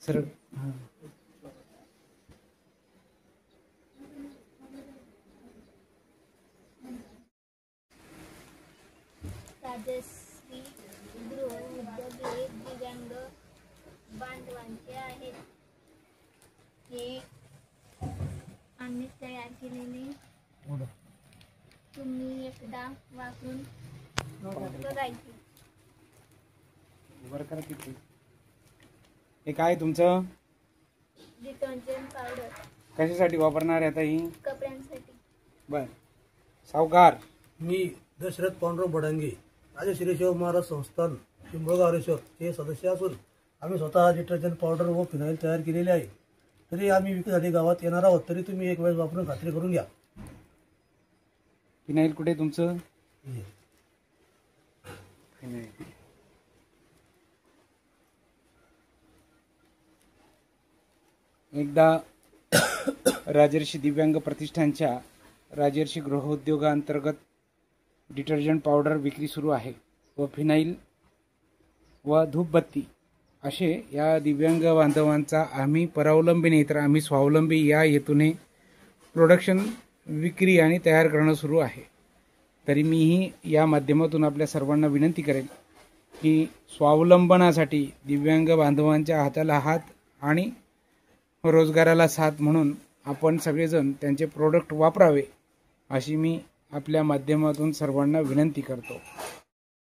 Sir Rajshri गृह उद्योग हे दिव्यांग बांधवांचे आहेत. हे आम्ही तयार केलेले तुम्ही एकदा वापरून बघायचे. हे काय तुमचं डिटर्जंट पावडर कशासाठी वापरणार आहे आता ही? कपड्यांसाठी. बर सावकार. मी दशरथ पांडुरंग बडांगे राजश्री शिव महाराज संस्थान पिंपळगाव चे सदस्य असून आम्ही स्वतः डिटर्जंट पावडर व फिनाईल तयार केलेले आहे. तरी आम्ही विक्रीसाठी गावात येणार आहोत, तरी तुम्ही एक वेळेस वापरून खात्री करून घ्या. फिनाईल कुठे तुमचं? फिनाईल एकदा राजर्षी दिव्यांग प्रतिष्ठानच्या राजर्षी गृहोद्योगांतर्गत डिटर्जंट पावडर विक्री सुरू आहे व फिनाईल व धूपबत्ती असे या दिव्यांग बांधवांचा आम्ही परावलंबी नाही तर आम्ही स्वावलंबी या हेतूने प्रोडक्शन विक्री आणि तयार करणं सुरू आहे. तरी मीही या माध्यमातून आपल्या सर्वांना विनंती करेन की स्वावलंबनासाठी दिव्यांग बांधवांच्या हाताला हात आणि रोजगाराला साथ म्हणून आपण सगळेजण त्यांचे प्रोडक्ट वापरावे अशी मी आपल्या माध्यमातून सर्वांना विनंती करतो.